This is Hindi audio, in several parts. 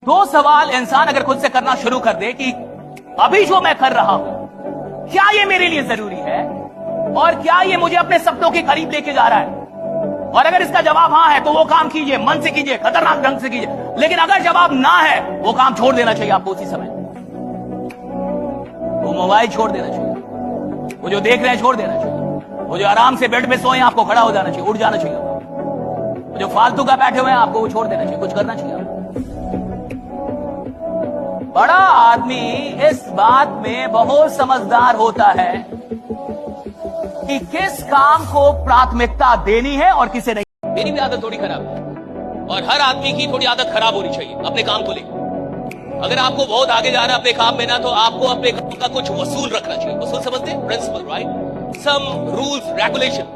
दो सवाल इंसान अगर खुद से करना शुरू कर दे कि अभी जो मैं कर रहा हूं, क्या ये मेरे लिए जरूरी है और क्या ये मुझे अपने सपनों के करीब लेके जा रहा है, और अगर इसका जवाब हाँ है तो वो काम कीजिए, मन से कीजिए, खतरनाक ढंग से कीजिए। लेकिन अगर जवाब ना है, वो काम छोड़ देना चाहिए आपको उसी समय। वो मोबाइल छोड़ देना चाहिए, वो जो देख रहे हैं छोड़ देना चाहिए, वो जो आराम से बेड पे सोए आपको खड़ा हो जाना चाहिए, उठ जाना चाहिए, वो जो फालतू का बैठे हुए हैं आपको वो छोड़ देना चाहिए, कुछ करना चाहिए। बड़ा आदमी इस बात में बहुत समझदार होता है कि किस काम को प्राथमिकता देनी है और किसे नहीं। मेरी भी आदत थोड़ी खराब है और हर आदमी की थोड़ी आदत खराब होनी चाहिए अपने काम को लेकर। अगर आपको बहुत आगे जाना है अपने काम में ना, तो आपको अपने काम का कुछ वसूल रखना चाहिए। वसूल समझते हैं? Principle, right? Some rules regulation.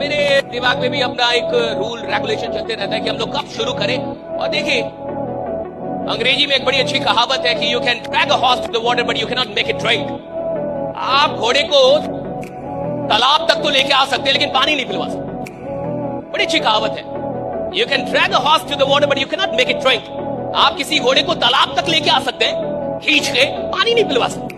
मेरे दिमाग में भी अपना एक रूल रेगुलेशन चलते रहता है कि हम लोग कब शुरू करें। और देखिए, अंग्रेजी में एक बड़ी अच्छी कहावत है कि you can drag a horse to the water but you can not make it drink. आप घोड़े को तालाब तक तो लेके आ सकते हैं लेकिन पानी नहीं पिलवा सकते। बड़ी अच्छी कहावत है, you can drag a horse to the water but you can not make it drink. आप किसी घोड़े को तालाब तक लेके आ सकते हैं खींच के, पानी नहीं पिलवा सकते,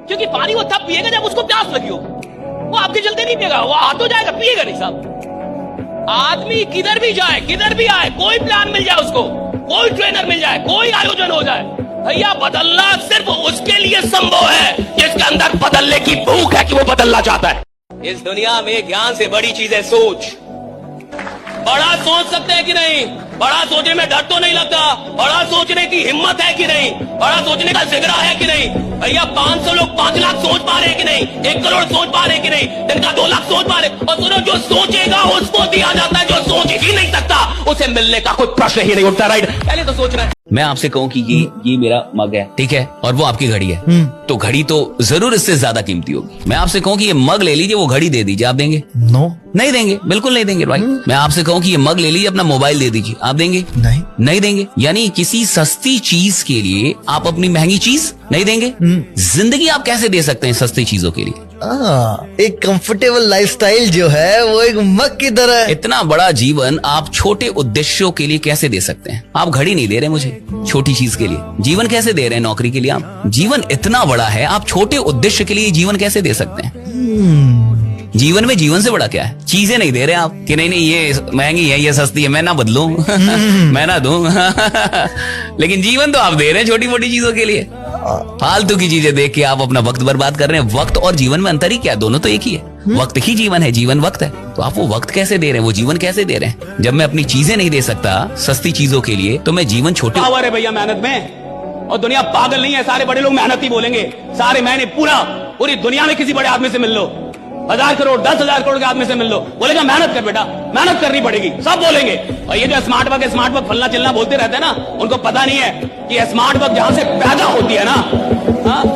क्योंकि पानी वो तब पिएगा जब उसको प्यास लगी हो। वो आपके चलते नहीं पिएगा, वो हाथ हो जाएगा, पिएगा नहीं साहब। आदमी किधर भी जाए, किधर भी आए, कोई प्लान मिल जाए उसको, कोई ट्रेनर मिल जाए, कोई आयोजन हो जाए, भैया बदलना सिर्फ उसके लिए संभव है जिसके अंदर बदलने की भूख है, कि वो बदलना चाहता है। इस दुनिया में ज्ञान से बड़ी चीज है सोच। बड़ा सोच सकते हैं कि नहीं? बड़ा सोचने में डर तो नहीं लगता? बड़ा सोचने की हिम्मत है कि नहीं? बड़ा सोचने का जिगरा है कि नहीं? भैया 500 लोग 5 लाख सोच पा रहे हैं कि नहीं? 1 करोड़ सोच पा रहे हैं कि नहीं? दिन का 2 लाख सोच पा रहे। और सुनो, जो सोचेगा उसको दिया जाता है, जो सोच ही नहीं सकता उसे मिलने का कोई प्रश्न ही नहीं उठता। राइट? पहले तो सोच रहा है। मैं आपसे कहूँ कि ये मेरा मग है, ठीक है, और वो आपकी घड़ी है, तो घड़ी तो जरूर इससे ज्यादा कीमती होगी। मैं आपसे कहूँ कि ये मग ले लीजिए, वो घड़ी दे दीजिए, आप देंगे? नो, नहीं देंगे, बिल्कुल नहीं देंगे भाई। मैं आपसे कहूँ कि ये मग ले लीजिए, अपना मोबाइल दे दीजिए, आप देंगे? नहीं, नहीं देंगे। यानी किसी सस्ती चीज के लिए आप अपनी महंगी चीज नहीं देंगे। जिंदगी आप कैसे दे सकते हैं सस्ती चीजों के लिए? एक कंफर्टेबल लाइफस्टाइल जो है वो एक मग की तरह है। इतना बड़ा जीवन आप छोटे उद्देश्यों के लिए कैसे दे सकते हैं? आप घड़ी नहीं दे रहे मुझे, छोटी चीज के लिए जीवन कैसे दे रहे हैं? नौकरी के लिए आप, जीवन इतना बड़ा है, आप छोटे उद्देश्य के लिए जीवन कैसे दे सकते हैं? जीवन में जीवन से बड़ा क्या है? चीजें नहीं दे रहे आप कि नहीं ये महंगी है, ये सस्ती है, मैं ना बदलूं मैं ना दूं लेकिन जीवन तो आप दे रहे हैं छोटी मोटी चीजों के लिए। फालतू की चीजें देख के आप अपना वक्त बर्बाद कर रहे हैं। वक्त और जीवन में अंतर ही क्या है? दोनों तो एक ही है। वक्त ही जीवन है, जीवन वक्त है। तो आप वो वक्त कैसे दे रहे हैं, वो जीवन कैसे दे रहे हैं? जब मैं अपनी चीजें नहीं दे सकता सस्ती चीजों के लिए, तो मैं जीवन छोटे पावर है भैया मेहनत में। और दुनिया पागल नहीं है, सारे बड़े लोग मेहनत ही बोलेंगे सारे महीने। पूरी दुनिया में किसी बड़े आदमी से मिल लो, 1000 करोड़ 10,000 करोड़ के आदमी से मिल लो, बोलेगा मेहनत कर बेटा, मेहनत करनी पड़ेगी, सब बोलेंगे। और ये जो स्मार्ट वर्क फलना चिलना बोलते रहते हैं ना, उनको पता नहीं है कि स्मार्ट वर्क जहां से पैदा होती है ना,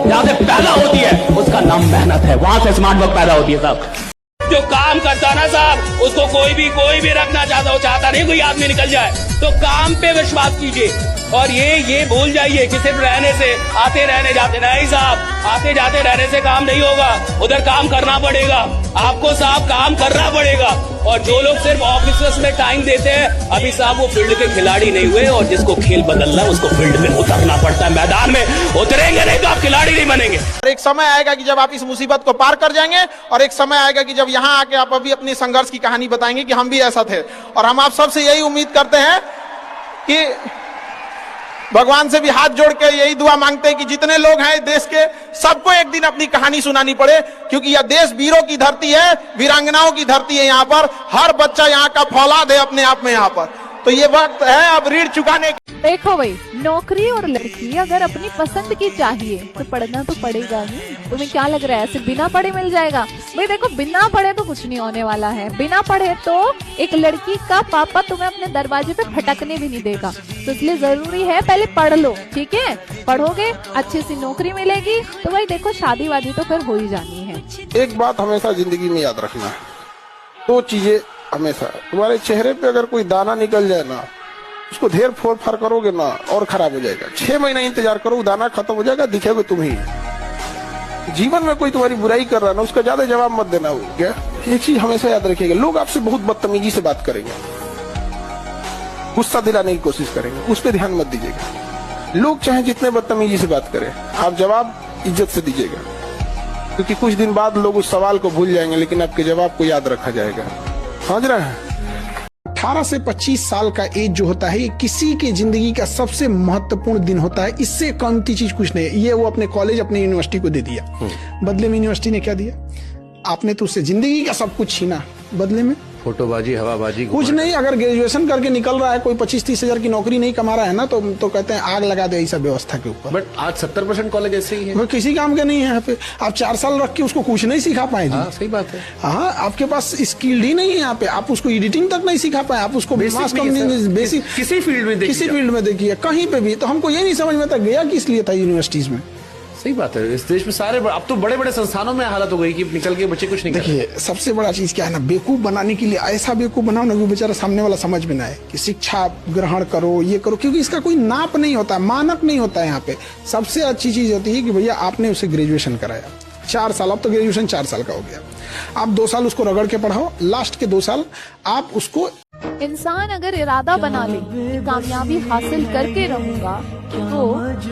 जहां से पैदा होती है उसका नाम मेहनत है, वहां से स्मार्ट वर्क पैदा होती है साहब। जो काम करता ना साहब, उसको कोई भी रखना चाहता, वो चाहता नहीं कोई आदमी निकल जाए। तो काम पे विश्वास कीजिए और ये भूल जाइए कि सिर्फ रहने से, आते रहने जाते नहीं साहब, आते जाते रहने से काम नहीं होगा, उधर काम करना पड़ेगा आपको साहब, काम करना पड़ेगा। और जो लोग सिर्फ ऑफिस में टाइम देते हैं, अभी साहब वो फील्ड के खिलाड़ी नहीं हुए। और जिसको खेल बदलना है उसको फील्ड में उतरना पड़ता है, मैदान में उतरेंगे नहीं तो आप खिलाड़ी नहीं बनेंगे। एक समय आएगा कि जब आप इस मुसीबत को पार कर जाएंगे, और एक समय आएगा कि जब यहाँ आके आप अभी अपनी संघर्ष की कहानी बताएंगे कि हम भी ऐसा थे। और हम आप सबसे यही उम्मीद करते हैं कि भगवान से भी हाथ जोड़ के यही दुआ मांगते हैं कि जितने लोग हैं देश के, सबको एक दिन अपनी कहानी सुनानी पड़े, क्योंकि यह देश वीरों की धरती है, वीरांगनाओं की धरती है। यहाँ पर हर बच्चा यहाँ का फौलाद है अपने आप में यहाँ पर। तो ये वक्त है अब ऋण चुकाने। देखो भाई, नौकरी और लड़की अगर अपनी पसंद की चाहिए तो पढ़ना तो पड़ेगा ही। तुम्हें क्या लग रहा है ऐसे बिना पढ़े मिल जाएगा? भाई देखो, बिना पढ़े तो कुछ नहीं होने वाला है। बिना पढ़े तो एक लड़की का पापा तुम्हें अपने दरवाजे पे फटकने भी नहीं देगा। तो इसलिए जरूरी है पहले पढ़ लो, ठीक है? पढ़ोगे, अच्छी सी नौकरी मिलेगी, तो भाई देखो शादी वादी तो फिर हो ही जानी है। एक बात हमेशा जिंदगी में याद रखना है, 2 चीजें हमेशा। तुम्हारे चेहरे पे अगर कोई दाना निकल जाए ना, उसको ढेर फोड़ फाड़ करोगे ना और खराब हो जाएगा। 6 महीना इंतजार करो, दाना खत्म हो जाएगा, दिखेगा तुम ही। जीवन में कोई तुम्हारी बुराई कर रहा है ना, उसका ज्यादा जवाब मत देना। क्या एक चीज हमेशा याद रखिएगा, लोग आपसे बहुत बदतमीजी से बात करेंगे। गुस्सा दिलाने की कोशिश करेंगे, उस पर ध्यान मत दीजिएगा। लोग चाहे जितने बदतमीजी से बात करें, आप जवाब इज्जत से दीजिएगा, क्योंकि कुछ दिन बाद लोग उस सवाल को भूल जाएंगे, लेकिन आपके जवाब को याद रखा जाएगा। समझ रहे हैं? 18 से 25 साल का एज जो होता है, ये किसी के जिंदगी का सबसे महत्वपूर्ण दिन होता है। इससे कीमती चीज कुछ नहीं है। ये वो अपने कॉलेज, अपने यूनिवर्सिटी को दे दिया, बदले में यूनिवर्सिटी ने क्या दिया? आपने तो उससे जिंदगी का सब कुछ छीना, बदले में फोटोबाजी, हवाबाजी, कुछ नहीं। अगर ग्रेजुएशन करके निकल रहा है, कोई 25-30 हजार की नौकरी नहीं कमा रहा है ना, तो कहते हैं आग लगा दे ऐसा व्यवस्था के ऊपर। बट आज 70% कॉलेज ऐसे ही है, वो किसी काम के नहीं है। यहाँ पे आप 4 साल रख के उसको कुछ नहीं सिखा पाए जी। हाँ, सही बात है। हाँ, आपके पास स्किल ही नहीं है यहाँ पे, आप उसको एडिटिंग तक नहीं सिखा पाए, आप उसको मास कम्युनिकेशन बेसिक किसी फील्ड में देखिए, कहीं पे भी। तो हमको ये नहीं समझ में आता गया किस लिए था यूनिवर्सिटीज में। सही बात है। इस देश में सारे अब तो बड़े बड़े संस्थानों में हालत हो गई कि निकल के बच्चे कुछ नहीं कर रहे। देखिए, सबसे बड़ा चीज क्या है ना, बेवकूफ बनाने के लिए ऐसा बेवकूफ बनाओ ना कि बेचारा सामने वाला समझ में ना आए कि शिक्षा ग्रहण करो, ये करो, क्योंकि इसका कोई नाप नहीं होता, मानक नहीं होता है। यहाँ पे सबसे अच्छी चीज होती है कि भैया आपने उसे ग्रेजुएशन कराया 4 साल, अब तो ग्रेजुएशन 4 साल का हो गया, आप 2 साल उसको रगड़ के पढ़ाओ, लास्ट के 2 साल आप उसको। इंसान अगर इरादा बना ले कि कामयाबी हासिल करके रहूंगा, तो